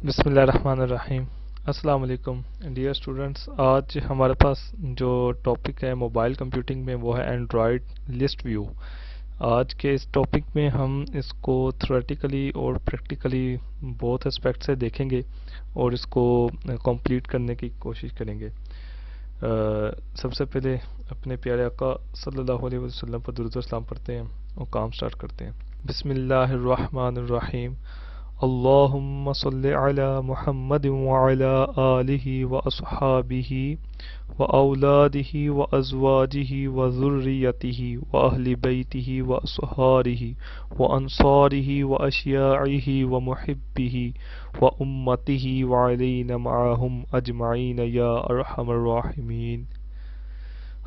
बिस्मिल्लाहिर्रहमानिर्रहीम। अस्सलाम वालेकुम डियर स्टूडेंट्स। आज हमारे पास जो टॉपिक है मोबाइल कंप्यूटिंग में वो है एंड्रॉयड लिस्ट व्यू। आज के इस टॉपिक में हम इसको थ्योरेटिकली और प्रैक्टिकली बोथ एस्पेक्ट से देखेंगे और इसको कंप्लीट करने की कोशिश करेंगे। सबसे पहले अपने प्यारे आका सल्लल्लाहु अलैहि वसल्लम पर दुरूद व सलाम पढ़ते हैं और काम स्टार्ट करते हैं। बिस्मिल्लाहिर्रहमानिर्रहीम। अल्लाहुम्मा सल्लि अला मुहम्मद व अला आलिहि व अस्हाबिहि व औलादिहि व अज़वाजिहि व ज़ुर्रियतिहि व अहलि बैतिहि व असहारिहि व अंसारिहि व अशियाइहि व मुहिब्बिहि व उम्मतिहि व अलैना मअहुम अजमईन या अरहमर राहिमीन।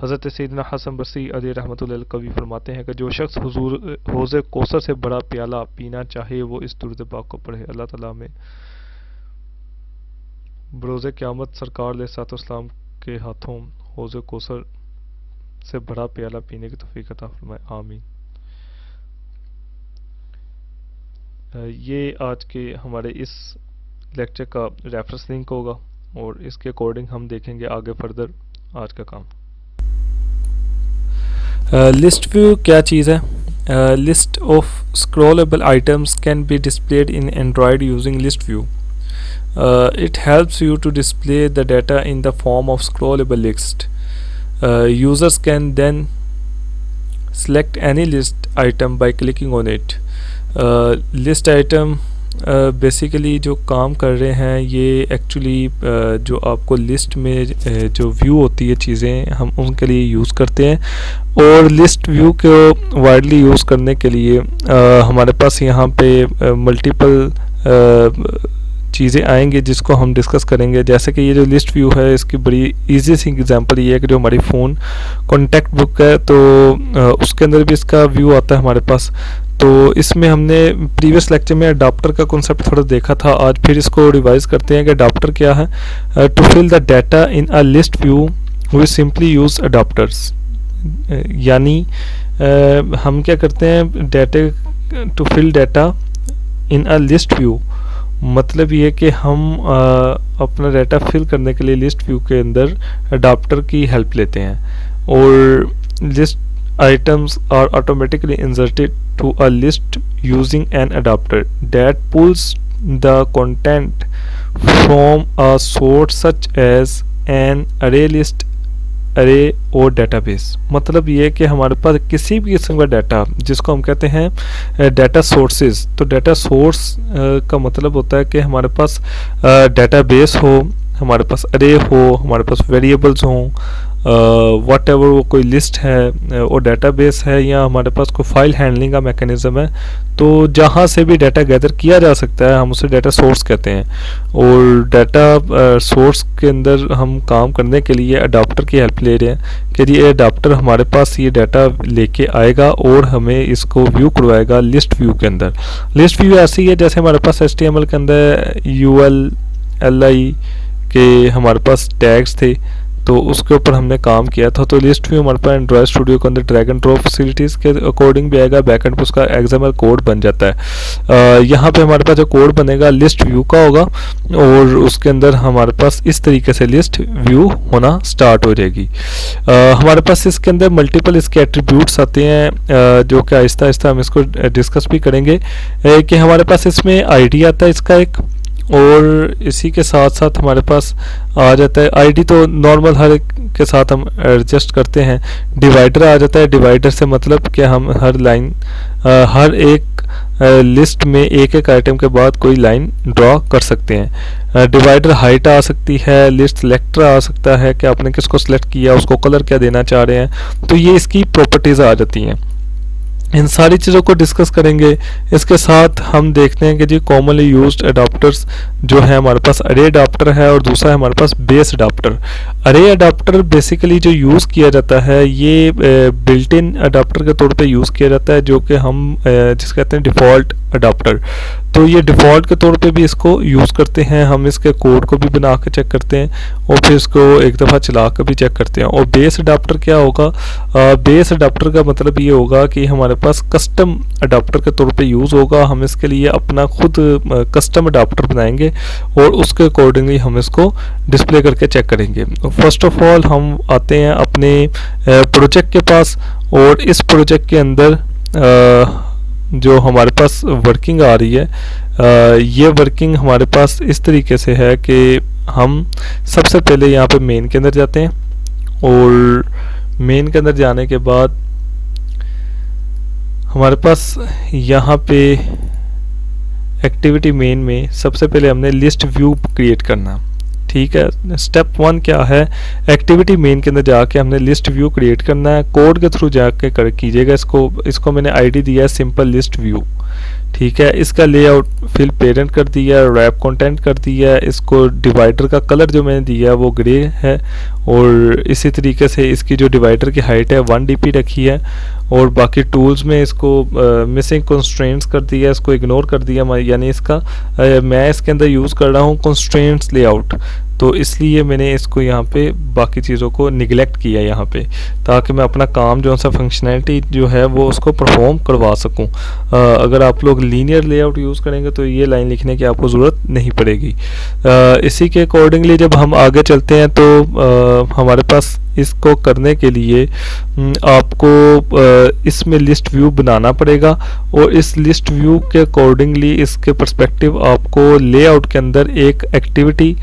हज़रत सैयदना हसन बसरी अलैहि रहमतुल्लाह कवी फरमाते हैं कि जो शख्स हुजूर हौज़ कौसर से बड़ा प्याला पीना चाहे वो इस दुरूद पाक को पढ़े। अल्लाह ताला में बरोज़ क़यामत सरकार अलैहिस्सलाम के हाथों हौज़ कौसर से बड़ा प्याला पीने की तौफीक अता फरमाए, आमीन। ये आज के हमारे इस लेक्चर का रेफरेंस लिंक होगा और इसके अकॉर्डिंग हम देखेंगे आगे फर्दर आज का काम। लिस्ट व्यू क्या चीज़ है? List of scrollable items can be displayed in Android using list view. It helps you to display the data in the form of scrollable list. Users can then select any list item by clicking on it. List item basically जो काम कर रहे हैं ये actually जो आपको list में जो व्यू होती है चीज़ें हम उनके लिए यूज़ करते हैं और लिस्ट व्यू को वाइडली यूज़ करने के लिए हमारे पास यहाँ पे मल्टीपल चीज़ें आएंगे जिसको हम डिस्कस करेंगे। जैसे कि ये जो लिस्ट व्यू है इसकी बड़ी इजी सी एग्जांपल ये है कि जो हमारी फ़ोन कॉन्टैक्ट बुक है तो उसके अंदर भी इसका व्यू आता है हमारे पास। तो इसमें हमने प्रीवियस लेक्चर में अडाप्टर का कॉन्सेप्ट थोड़ा देखा था, आज फिर इसको रिवाइज करते हैं कि अडाप्टर क्या है। To fill the data in a list view we simply use adapters. यानी हम क्या करते हैं, data to fill data in a list view, मतलब ये कि हम अपना डाटा फिल करने के लिए लिस्ट व्यू के अंदर अडाप्टर की हेल्प लेते हैं और list items are automatically inserted to a list using an adapter that pulls the content from a source such as an array list, array और database। मतलब ये कि हमारे पास किसी भी किस्म का डाटा जिसको हम कहते हैं डाटा सोर्सेज, तो डाटा सोर्स का मतलब होता है कि हमारे पास डाटाबेस हो, हमारे पास अरे हो, हमारे पास वेरिएबल्स हों, वट एवर वो कोई लिस्ट है और डेटाबेस है या हमारे पास कोई फाइल हैंडलिंग का मैकेनिज़्म है, तो जहाँ से भी डाटा गैदर किया जा सकता है हम उसे डाटा सोर्स कहते हैं। और डाटा सोर्स के अंदर हम काम करने के लिए अडाप्टर की हेल्प ले रहे हैं कि ये अडाप्टर हमारे पास ये डाटा लेके आएगा और हमें इसको व्यू करवाएगा लिस्ट व्यू के अंदर। लिस्ट व्यू ऐसी है जैसे हमारे पास HTML के अंदर UL LI के हमारे पास टैग्स थे तो उसके ऊपर हमने काम किया था। तो लिस्ट व्यू हमारे पास एंड्रॉयड स्टूडियो के अंदर ड्रैग एंड ड्रॉप फैसिलिटीज़ के अकॉर्डिंग भी आएगा, बैकएंड पे उसका XML कोड बन जाता है। यहाँ पे हमारे पास जो कोड बनेगा लिस्ट व्यू का होगा और उसके अंदर हमारे पास इस तरीके से लिस्ट व्यू होना स्टार्ट हो जाएगी। हमारे पास इसके अंदर मल्टीपल इसके एट्रीब्यूट्स आते हैं जो कि आहिस्ता आहिस्ता हम इसको डिस्कस भी करेंगे कि हमारे पास इसमें ID आता है इसका एक, और इसी के साथ साथ हमारे पास आ जाता है ID तो नॉर्मल हर एक के साथ हम एडजस्ट करते हैं। डिवाइडर आ जाता है, डिवाइडर से मतलब कि हम हर लाइन हर एक लिस्ट में एक एक आइटम के बाद कोई लाइन ड्रॉ कर सकते हैं। डिवाइडर हाइट आ सकती है, लिस्ट सेलेक्टर आ सकता है कि आपने किसको सिलेक्ट किया, उसको कलर क्या देना चाह रहे हैं, तो ये इसकी प्रॉपर्टीज़ आ जाती हैं। इन सारी चीज़ों को डिस्कस करेंगे। इसके साथ हम देखते हैं कि जी कॉमनली यूज्ड अडाप्टर्स जो है हमारे पास अरे अडाप्टर है और दूसरा है हमारे पास बेस अडाप्टर। अरे अडाप्टर बेसिकली जो यूज़ किया जाता है ये बिल्ट इन अडाप्टर के तौर पे यूज़ किया जाता है जो कि हम जिस कहते हैं डिफ़ॉल्ट अडाप्टर। तो ये डिफ़ॉल्ट के तौर पे भी इसको यूज़ करते हैं, हम इसके कोड को भी बना के चेक करते हैं और फिर इसको एक दफ़ा चला कर भी चेक करते हैं। और बेस अडाप्टर क्या होगा? बेस अडाप्टर का मतलब ये होगा कि हमारे पास कस्टम अडाप्टर के तौर पे यूज़ होगा। हम इसके लिए अपना खुद कस्टम अडाप्टर बनाएंगे और उसके अकॉर्डिंगली हम इसको डिस्प्ले करके चेक करेंगे। फर्स्ट ऑफ ऑल हम आते हैं अपने प्रोजेक्ट के पास, और इस प्रोजेक्ट के अंदर जो हमारे पास वर्किंग आ रही है, ये वर्किंग हमारे पास इस तरीके से है कि हम सबसे पहले यहाँ पे मेन के अंदर जाते हैं, और मेन के अंदर जाने के बाद हमारे पास यहाँ पे एक्टिविटी मेन में सबसे पहले हमने लिस्ट व्यू क्रिएट करना। ठीक है, स्टेप 1 क्या है? एक्टिविटी मेन के अंदर जाके हमने लिस्ट व्यू क्रिएट करना है। कोड के थ्रू जाके कीजिएगा इसको मैंने आईडी दिया है सिंपल लिस्ट व्यू। ठीक है, इसका लेआउट फिल पेरेंट कर दिया, रैप कंटेंट कर दिया, इसको डिवाइडर का कलर जो मैंने दिया है वो ग्रे है, और इसी तरीके से इसकी जो डिवाइडर की हाइट है 1 dp रखी है, और बाकी टूल्स में इसको मिसिंग कंस्ट्रेंट्स कर दिया, इसको इग्नोर कर दिया, यानी इसका मैं इसके अंदर यूज़ कर रहा हूँ कंस्ट्रेंट्स लेआउट, तो इसलिए मैंने इसको यहाँ पे बाकी चीज़ों को निगलेक्ट किया यहाँ पे, ताकि मैं अपना काम जो सा फंक्शनैलिटी जो है वो उसको परफॉर्म करवा सकूँ। अगर आप लोग लीनियर लेआउट यूज़ करेंगे तो ये लाइन लिखने की आपको ज़रूरत नहीं पड़ेगी। इसी के अकॉर्डिंगली जब हम आगे चलते हैं तो हमारे पास इसको करने के लिए आपको इसमें लिस्ट व्यू बनाना पड़ेगा, और इस लिस्ट व्यू के अकॉर्डिंगली इसके पर्सपेक्टिव आपको लेआउट के अंदर एक activity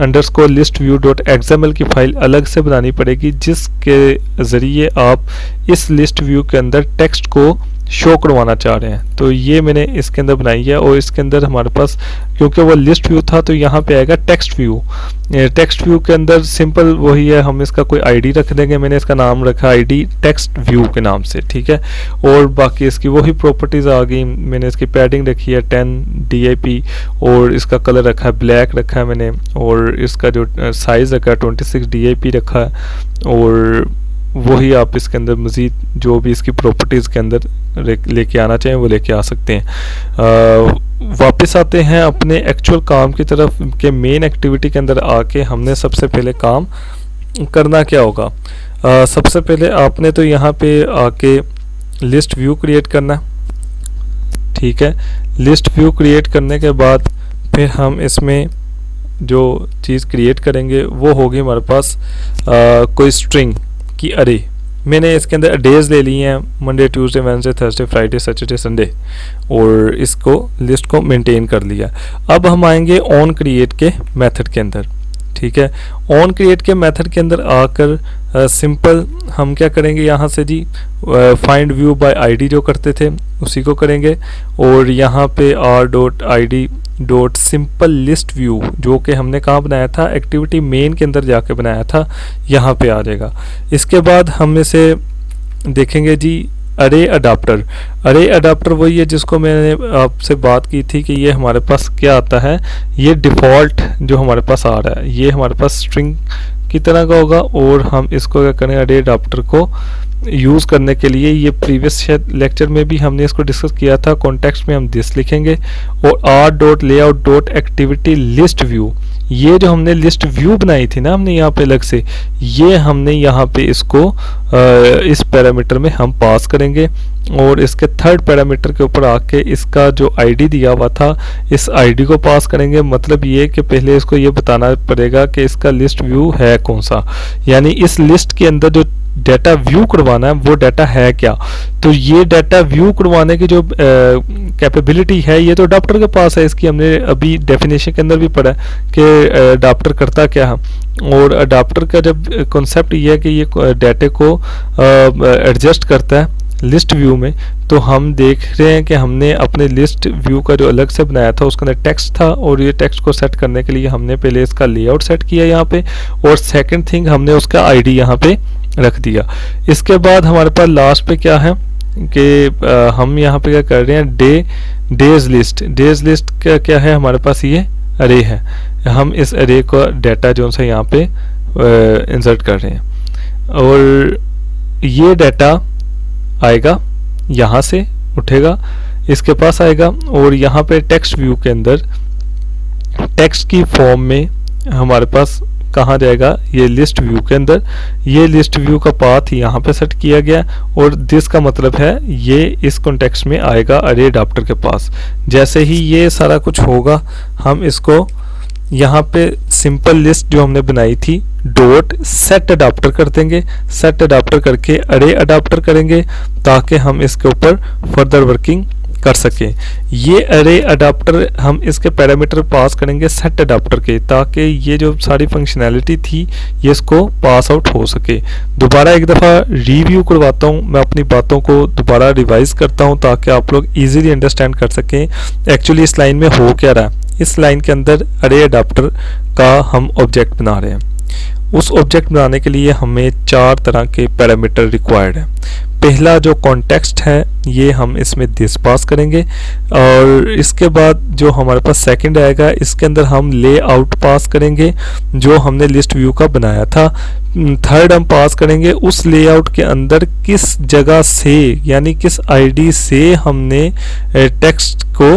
underscore list view dot XML की फाइल अलग से बनानी पड़ेगी, जिसके ज़रिए आप इस लिस्ट व्यू के अंदर टेक्स्ट को शो करवाना चाह रहे हैं। तो ये मैंने इसके अंदर बनाई है, और इसके अंदर हमारे पास क्योंकि वो लिस्ट व्यू था तो यहाँ पे आएगा टेक्स्ट व्यू। टेक्स्ट व्यू के अंदर सिंपल वही है, हम इसका कोई आईडी रख देंगे, मैंने इसका नाम रखा आईडी टेक्स्ट व्यू के नाम से। ठीक है, और बाकी इसकी वही प्रॉपर्टीज़ आ गई, मैंने इसकी पैडिंग रखी है 10 dip, और इसका कलर रखा है ब्लैक रखा है मैंने, और इसका जो साइज़ रखा है 26 dip रखा है, और वही आप इसके अंदर मज़ीद जो भी इसकी प्रॉपर्टीज़ के अंदर लेके आना चाहें वो लेके आ सकते हैं। वापस आते हैं अपने एक्चुअल काम की तरफ के मेन एक्टिविटी के अंदर आके हमने सबसे पहले काम करना क्या होगा? सबसे पहले आपने तो यहाँ पे आके लिस्ट व्यू क्रिएट करना। ठीक है, लिस्ट व्यू क्रिएट करने के बाद फिर हम इसमें जो चीज़ क्रिएट करेंगे वो होगी हमारे पास कोई स्ट्रिंग की अरे। मैंने इसके अंदर डेज ले लिए हैं, Monday Tuesday Wednesday Thursday Friday Saturday Sunday, और इसको लिस्ट को मेंटेन कर लिया। अब हम आएंगे ऑन क्रिएट के मेथड के अंदर। ठीक है, ऑन क्रिएट के मेथड के अंदर आकर सिंपल हम क्या करेंगे यहाँ से जी, फाइंड व्यू बाय आईडी जो करते थे उसी को करेंगे, और यहाँ पे r.id dot simple list view जो कि हमने कहाँ बनाया था, एक्टिविटी मेन के अंदर जाके बनाया था, यहाँ पे आ जाएगा। इसके बाद हम इसे देखेंगे जी अरे अडाप्टर। अरे अडाप्टर वही है जिसको मैंने आपसे बात की थी कि ये हमारे पास क्या आता है, ये डिफ़ॉल्ट जो हमारे पास आ रहा है ये हमारे पास स्ट्रिंग की तरह का होगा, और हम इसको क्या करें, अरे अडाप्टर को यूज़ करने के लिए ये प्रीवियस लेक्चर में भी हमने इसको डिस्कस किया था, कॉन्टेक्स्ट में हम दिस लिखेंगे, और r.layout.activity लिस्ट व्यू, ये जो हमने लिस्ट व्यू बनाई थी ना हमने यहाँ पे अलग से, ये हमने यहाँ पे इसको इस पैरामीटर में हम पास करेंगे, और इसके थर्ड पैरामीटर के ऊपर आके इसका जो आईडी दिया हुआ था इस आईडी को पास करेंगे। मतलब ये कि पहले इसको ये बताना पड़ेगा कि इसका लिस्ट व्यू है कौन सा, यानी इस लिस्ट के अंदर जो डाटा व्यू करवाना है वो डाटा है क्या। तो ये डाटा व्यू करवाने की जो कैपेबिलिटी है ये तो अडाप्टर के पास है, इसकी हमने अभी डेफिनेशन के अंदर भी पढ़ा कि अडाप्टर करता क्या है, और अडाप्टर का जब कॉन्सेप्ट ये है कि ये डाटे को एडजस्ट करता है लिस्ट व्यू में। तो हम देख रहे हैं कि हमने अपने लिस्ट व्यू का जो अलग से बनाया था उसके अंदर टेक्स्ट था, और ये टेक्स्ट को सेट करने के लिए हमने पहले इसका लेआउट सेट किया यहाँ पे, और सेकंड थिंग हमने उसका आईडी यहाँ पे रख दिया। इसके बाद हमारे पास लास्ट पे क्या है कि हम यहाँ पे क्या कर रहे हैं, डेज लिस्ट का क्या है हमारे पास, ये अरे है, हम इस अरे का डाटा जो सा यहाँ पे इंसर्ट कर रहे हैं, और ये डाटा आएगा यहाँ से उठेगा, इसके पास आएगा और यहाँ पे टेक्स्ट व्यू के अंदर टेक्स्ट की फॉर्म में हमारे पास कहाँ जाएगा, ये लिस्ट व्यू के अंदर। ये लिस्ट व्यू का पाथ यहाँ पे सेट किया गया और दिस का मतलब है ये इस कॉन्टेक्स्ट में आएगा अरे अडाप्टर के पास। जैसे ही ये सारा कुछ होगा हम इसको यहाँ पे सिंपल लिस्ट जो हमने बनाई थी डॉट सेट अडाप्टर कर देंगे। सेट अडाप्टर करके अरे अडाप्टर करेंगे ताकि हम इसके ऊपर फर्दर वर्किंग कर सकें। ये अरे अडाप्टर हम इसके पैरामीटर पास करेंगे सेट अडाप्टर के, ताकि ये जो सारी फंक्शनैलिटी थी ये इसको पास आउट हो सके। दोबारा एक दफ़ा रिव्यू करवाता हूँ, मैं अपनी बातों को दोबारा रिवाइज करता हूँ ताकि आप लोग इजीली अंडरस्टैंड कर सकें एक्चुअली इस लाइन में हो क्या रहा है। इस लाइन के अंदर अरे अडाप्टर का हम ऑब्जेक्ट बना रहे हैं। उस ऑब्जेक्ट बनाने के लिए हमें 4 तरह के पैरामीटर रिक्वायर्ड है। पहला जो कॉन्टेक्स्ट है ये हम इसमें दिस पास करेंगे और इसके बाद जो हमारे पास सेकंड आएगा इसके अंदर हम लेआउट पास करेंगे जो हमने लिस्ट व्यू का बनाया था। थर्ड हम पास करेंगे उस लेआउट के अंदर किस जगह से यानी किस आईडी से हमने टेक्स्ट को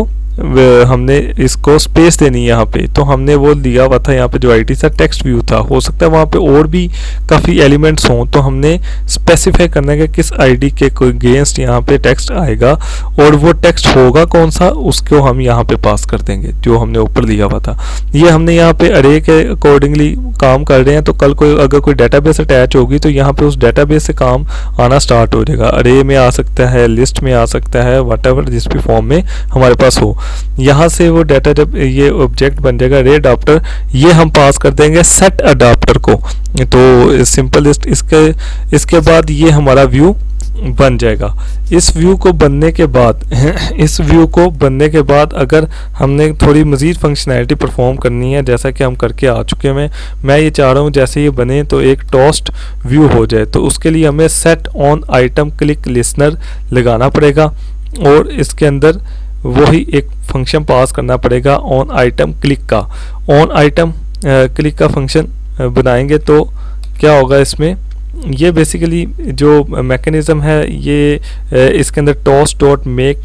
हमने इसको स्पेस देनी है यहाँ पे, तो हमने वो दिया हुआ था यहाँ पे जो आईडी था टेक्स्ट व्यू था। हो सकता है वहाँ पे और भी काफ़ी एलिमेंट्स हों तो हमने स्पेसिफाई करना है कि किस आईडी के अगेंस्ट यहाँ पे टेक्स्ट आएगा और वो टेक्स्ट होगा कौन सा उसको हम यहाँ पे पास कर देंगे जो हमने ऊपर दिया हुआ था। ये हमने यहाँ पे अरे के अकॉर्डिंगली काम कर रहे हैं, तो कल कोई अगर कोई डेटाबेस अटैच होगी तो यहाँ पे उस डेटाबेस से काम आना स्टार्ट हो जाएगा। अरे में आ सकता है, लिस्ट में आ सकता है, व्हाटएवर जिस भी फॉर्म में हमारे पास हो। यहाँ से वो डाटा जब ये ऑब्जेक्ट बन जाएगा अरे अडाप्टर, ये हम पास कर देंगे सेट अडाप्टर को। तो सिंपल लिस्ट इसके बाद ये हमारा व्यू बन जाएगा। इस व्यू को बनने के बाद अगर हमने थोड़ी मज़ीद फंक्शनैलिटी परफॉर्म करनी है जैसा कि हम करके आ चुके हैं, मैं ये चाह रहा हूँ जैसे ये बने तो एक टोस्ट व्यू हो जाए, तो उसके लिए हमें set on item click listener लगाना पड़ेगा और इसके अंदर वही एक फंक्शन पास करना पड़ेगा ऑन आइटम क्लिक का। ऑन आइटम क्लिक का फंक्शन बनाएंगे तो क्या होगा इसमें, ये बेसिकली जो मैकेनिज़्म है ये इसके अंदर टॉस डॉट मेक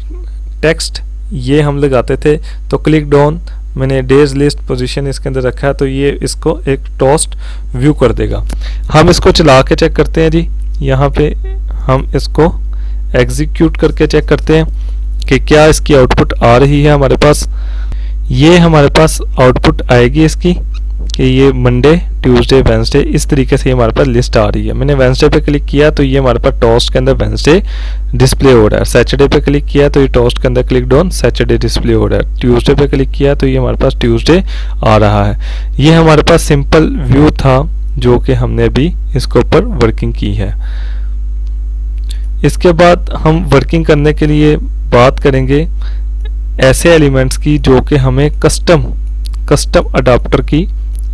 टेक्स्ट ये हम लगाते थे। तो क्लिक डाउन मैंने डेज लिस्ट पोजीशन इसके अंदर रखा है तो ये इसको एक टोस्ट व्यू कर देगा। हम इसको चला के चेक करते हैं जी। यहाँ पे हम इसको एग्जीक्यूट करके चेक करते हैं कि क्या इसकी आउटपुट आ रही है हमारे पास। ये हमारे पास आउटपुट आएगी इसकी कि ये मंडे ट्यूसडे वेंसडे इस तरीके से हमारे पास लिस्ट आ रही है। मैंने वेंसडे पे क्लिक किया तो ये हमारे पास टोस्ट के अंदर वेंसडे डिस्प्ले हो रहा है। सैटरडे पे क्लिक किया तो ये टोस्ट के अंदर क्लिक डाउन सैटरडे डिस्प्ले हो रहा है। ट्यूसडे पे क्लिक किया तो ये हमारे पास ट्यूसडे आ रहा है। ये हमारे पास सिंपल व्यू था जो कि हमने अभी इसके ऊपर वर्किंग की है। इसके बाद हम वर्किंग करने के लिए बात करेंगे ऐसे एलिमेंट्स की जो कि हमें कस्टम अडाप्टर की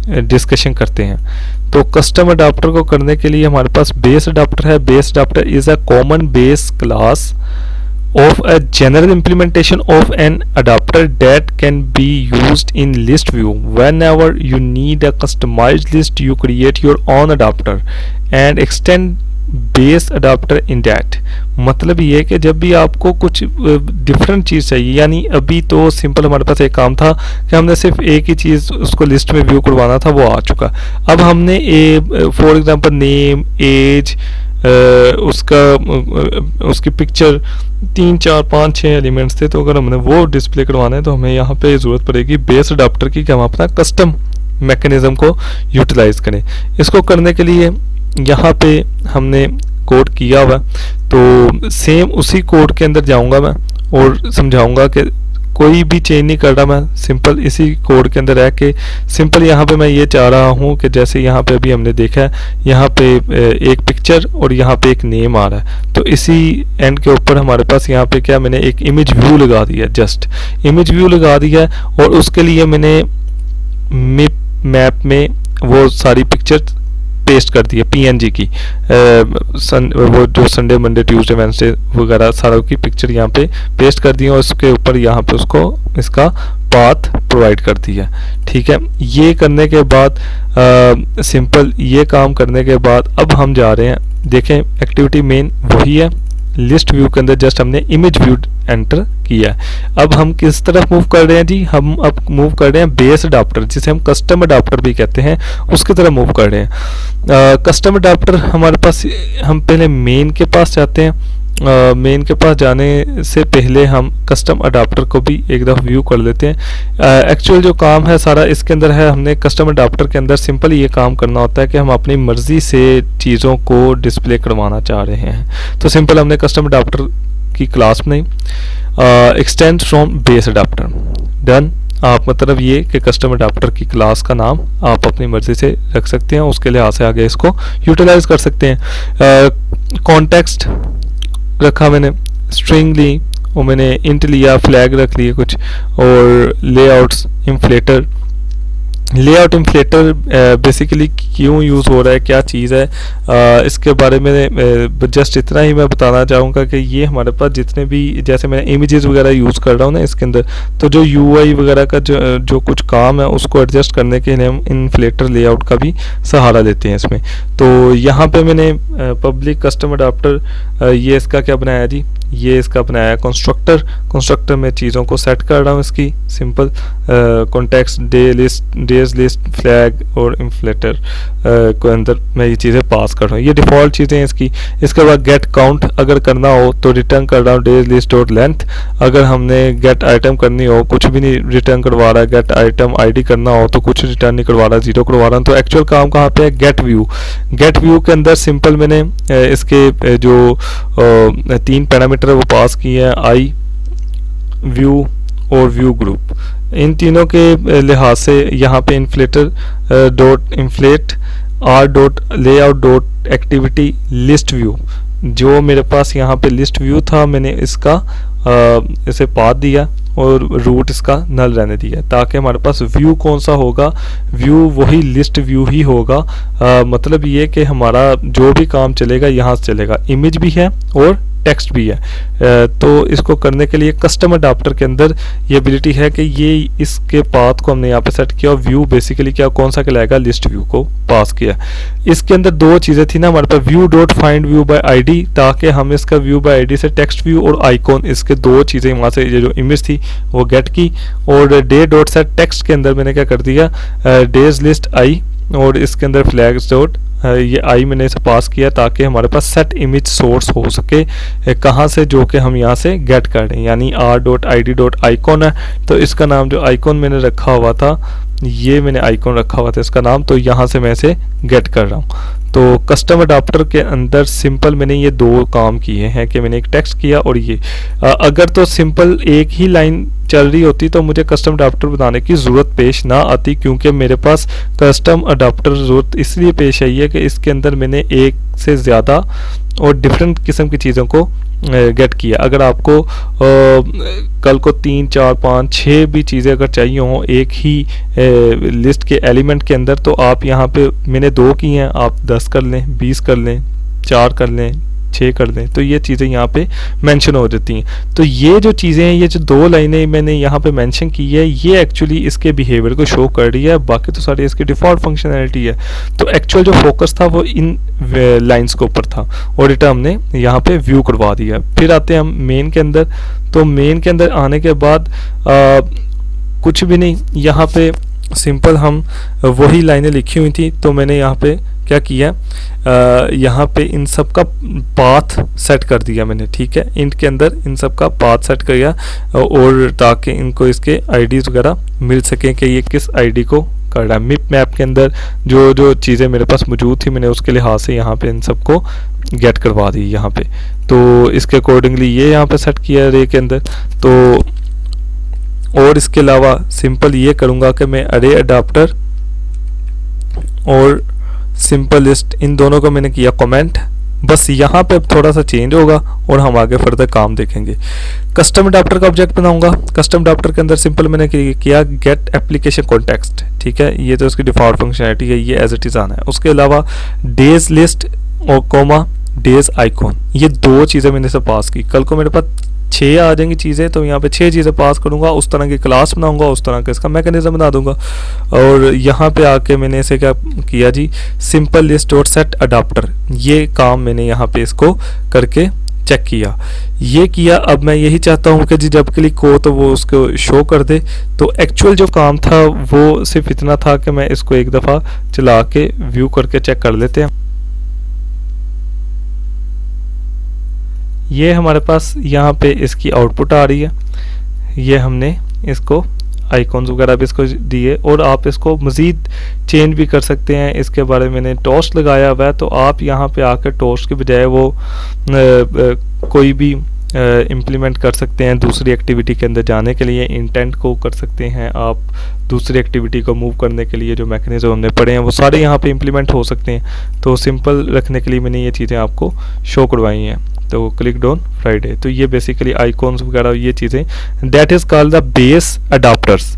डिस्कशन करते हैं। तो कस्टम अडाप्टर को करने के लिए हमारे पास बेस अडाप्टर है। Base adapter is a common base class of a general implementation of an adapter that can be used in list view. Whenever you need a customized list, you create your own adapter and extend base adapter in that. मतलब ये कि जब भी आपको कुछ different चीज़ चाहिए, यानी अभी तो सिंपल हमारे पास एक काम था कि हमने सिर्फ एक ही चीज़ उसको लिस्ट में व्यू करवाना था, वो आ चुका। अब हमने फॉर एग्जांपल नेम, एज, उसकी पिक्चर 3 4 5 6 एलिमेंट्स थे, तो अगर हमने वो डिस्प्ले करवाना है तो हमें यहाँ पे ज़रूरत पड़ेगी बेस अडाप्टर की कि हम अपना कस्टम मैकेनिज़्म को यूटिलाइज करें। इसको करने के लिए यहाँ पे हमने कोड किया हुआ, तो सेम उसी कोड के अंदर जाऊँगा मैं और समझाऊँगा कि कोई भी चेंज नहीं कर रहा मैं, सिंपल इसी कोड के अंदर रह के सिंपल यहाँ पे मैं ये चाह रहा हूँ कि जैसे यहाँ पे अभी हमने देखा है यहाँ पे एक पिक्चर और यहाँ पे एक नेम आ रहा है, तो इसी एंड के ऊपर हमारे पास यहाँ पे क्या मैंने एक इमेज व्यू लगा दिया, जस्ट इमेज व्यू लगा दिया और उसके लिए मैंने मैप में वो सारी पिक्चर पेस्ट कर दिया पीएनजी की, वो जो संडे मंडे ट्यूसडे वेंसडे वगैरह सारों की पिक्चर यहाँ पे पेस्ट कर दी और उसके ऊपर यहाँ पे उसको इसका पाथ प्रोवाइड कर दिया। ठीक है, ये करने के बाद सिंपल ये काम करने के बाद अब हम जा रहे हैं, देखें एक्टिविटी मेन वही है लिस्ट व्यू के अंदर जस्ट हमने इमेज व्यू एंटर किया है। अब हम किस तरफ मूव कर रहे हैं जी, हम अब मूव कर रहे हैं बेस अडाप्टर, जिसे हम कस्टम अडाप्टर भी कहते हैं, उसकी तरफ मूव कर रहे हैं। कस्टम अडाप्टर हमारे पास, हम पहले मेन के पास जाते हैं। मेन के पास जाने से पहले हम कस्टम अडाप्टर को भी एक दफ़ा व्यू कर लेते हैं। एक्चुअल जो काम है सारा इसके अंदर है, हमने कस्टम अडाप्टर के अंदर सिंपल ये काम करना होता है कि हम अपनी मर्ज़ी से चीज़ों को डिस्प्ले करवाना चाह रहे हैं। तो सिंपल हमने कस्टम अडाप्टर की क्लास बनाई, extend from base adapter, done. आप मतलब ये कि कस्टम अडाप्टर की क्लास का नाम आप अपनी मर्ज़ी से रख सकते हैं, उसके लिहाज से आगे इसको यूटिलाइज कर सकते हैं। कॉन्टेक्स्ट रखा मैंने, स्ट्रिंग ली और मैंने इंट लिया, फ्लैग रख लिए कुछ, और layouts inflator. Layout inflator basically क्यों यूज़ हो रहा है, क्या चीज़ है, इसके बारे में जस्ट इतना ही मैं बताना चाहूँगा कि ये हमारे पास जितने भी, जैसे मैं इमेजेस वगैरह यूज़ कर रहा हूँ ना इसके अंदर, तो जो यूआई वगैरह का जो कुछ काम है उसको एडजस्ट करने के लिए हम इन्फ्लेटर लेआउट का भी सहारा लेते हैं इसमें। तो यहाँ पे मैंने पब्लिक कस्टम अडाप्टर, ये इसका क्या बनाया जी, ये इसका बनाया कंस्ट्रक्टर। कंस्ट्रक्टर में चीज़ों को सेट कर रहा हूँ इसकी, simple context, days list, flag और इन्फ्लेटर को अंदर मैं ये चीज़ें पास कर रहा हूँ। ये डिफ़ॉल्ट चीज़ें हैं इसकी। इसके बाद गेट काउंट अगर करना हो तो रिटर्न कर रहा हूँ डेज लिस्ट डॉट लेंथ। अगर हमने गेट आइटम करनी हो, कुछ भी नहीं रिटर्न करवा रहा है, गेट आइटम आईडी करना हो तो कुछ रिटर्न नहीं करवा रहा, जीरो करवा रहा हूँ। तो एक्चुअल काम कहाँ पे है, गेट व्यू। गेट व्यू के अंदर सिंपल मैंने इसके जो 3 पैरामीटर वो पास किए हैं, आई, व्यू और व्यू ग्रुप। इन तीनों के लिहाज से यहाँ पे inflator dot inflate R dot layout dot activity list view, जो मेरे पास यहाँ पे लिस्ट व्यू था मैंने इसका इसे पाथ दिया और रूट इसका नल रहने दिया, ताकि हमारे पास व्यू कौन सा होगा, व्यू वही लिस्ट व्यू ही होगा। मतलब ये कि हमारा जो भी काम चलेगा यहाँ से चलेगा, इमेज भी है और टेक्स्ट भी है। तो इसको करने के लिए कस्टम अडाप्टर के अंदर ये एबिलिटी है कि ये इसके पाथ को हमने यहाँ पे सेट किया और व्यू बेसिकली क्या कौन सा कहलाएगा, लिस्ट व्यू को पास किया। इसके अंदर 2 चीज़ें थी ना हमारे पास, view dot find view by ID, ताकि हम इसका व्यू बाय आईडी से टेक्स्ट व्यू और आइकॉन, इसके 2 चीज़ें वहाँ से ये जो इमेज थी वो गेट की। और डे डॉट सेट टेक्स्ट के अंदर मैंने क्या कर दिया, डेज लिस्ट आई, और इसके अंदर फ्लैग्स डॉट ये आई मैंने इसे पास किया ताकि हमारे पास सेट इमेज सोर्स हो सके, कहाँ से, जो कि हम यहाँ से गेट कर रहे हैं, यानी R dot I D dot icon है। तो इसका नाम जो आइकॉन मैंने रखा हुआ था, ये मैंने आइकॉन रखा हुआ था इसका नाम, तो यहाँ से मैं इसे गेट कर रहा हूँ। तो कस्टम अडाप्टर के अंदर सिंपल मैंने ये 2 काम किए हैं कि मैंने एक टेक्स्ट किया और ये अगर तो सिंपल एक ही लाइन चल रही होती तो मुझे कस्टम अडाप्टर बनाने की ज़रूरत पेश ना आती, क्योंकि मेरे पास कस्टम अडाप्टर ज़रूरत इसलिए पेश आई है कि इसके अंदर मैंने एक से ज़्यादा और डिफरेंट किस्म की चीज़ों को गेट किया। अगर आपको कल को 3, 4, 5, 6 भी चीज़ें अगर चाहिए हों एक ही लिस्ट के एलिमेंट के अंदर, तो आप यहाँ पे मैंने 2 की हैं, आप 10 कर लें, 20 कर लें, 4 कर लें, 6 कर दें, तो ये चीज़ें यहाँ पे मेंशन हो जाती हैं। तो ये जो चीज़ें हैं, ये जो 2 लाइनें मैंने यहाँ पे मेंशन की है, ये एक्चुअली इसके बिहेवियर को शो कर रही है, बाकी तो सारी इसकी डिफ़ॉल्ट फंक्शनैलिटी है। तो एक्चुअल जो फोकस था वो इन लाइंस के ऊपर था और इटा हमने यहाँ पे व्यू करवा दिया। फिर आते हैं हम मेन के अंदर। तो मेन के अंदर आने के बाद कुछ भी नहीं, यहाँ पे सिंपल हम वही लाइनें लिखी हुई थी, तो मैंने यहाँ पे क्या किया, यहाँ पे इन सब का पाथ सेट कर दिया मैंने, ठीक है। इंट के अंदर इन सब का पाथ सेट कर दिया, और ताकि इनको इसके आईडीज़ वगैरह मिल सकें कि ये किस आईडी को कर रहा है। मिप मैप के अंदर जो जो चीज़ें मेरे पास मौजूद थी मैंने उसके लिहाज से यहाँ पे इन सब को गेट करवा दी यहाँ पे। तो इसके अकॉर्डिंगली ये यहाँ पे सेट किया है रे के अंदर। तो और इसके अलावा सिंपल ये करूँगा कि मैं अरे अडाप्टर और सिंपल लिस्ट, इन दोनों को मैंने किया कमेंट। बस यहाँ पे अब थोड़ा सा चेंज होगा और हम आगे फर्दर काम देखेंगे। कस्टम अडाप्टर का ऑब्जेक्ट बनाऊंगा। कस्टम अडाप्टर के अंदर सिंपल मैंने किया गेट एप्लीकेशन कॉन्टेक्स्ट, ठीक है। ये तो उसकी डिफ़ॉल्ट फंक्शनैलिटी है, ये एज इट इज़ आना है। उसके अलावा डेज लिस्ट और कोमा डेज आइकॉन, ये 2 चीज़ें मैंने से पास की। कल को मेरे पास 6 आ जाएंगी चीज़ें, तो यहाँ पे 6 चीज़ें पास करूँगा, उस तरह की क्लास बनाऊँगा, उस तरह का इसका मैकेनिज्म बना दूँगा। और यहाँ पे आके मैंने इसे क्या किया जी, simple list dot set adapter, ये काम मैंने यहाँ पे इसको करके चेक किया, ये किया। अब मैं यही चाहता हूँ कि जी जब क्लिक हो तो वो उसको शो कर दे। तो एक्चुअल जो काम था वो सिर्फ इतना था कि मैं इसको एक दफ़ा चला के व्यू करके चेक कर लेते हैं। ये हमारे पास यहाँ पे इसकी आउटपुट आ रही है। ये हमने इसको आइकॉन्स वगैरह भी इसको दिए, और आप इसको मज़ीद चेंज भी कर सकते हैं। इसके बारे में मैंने टोस्ट लगाया हुआ है, तो आप यहाँ पे आकर टोस्ट के बजाय वो कोई भी इम्प्लीमेंट कर सकते हैं दूसरी एक्टिविटी के अंदर जाने के लिए। इंटेंट को कर सकते हैं आप, दूसरी एक्टिविटी को मूव करने के लिए जो मैकेनिज्म हमने पढ़े हैं वो सारे यहाँ पे इम्प्लीमेंट हो सकते हैं। तो सिंपल रखने के लिए मैंने ये चीज़ें आपको शो करवाई हैं। तो क्लिक ऑन फ्राइडे, तो ये बेसिकली आइकॉन्स वगैरह ये चीज़ें, that is called the base adapters.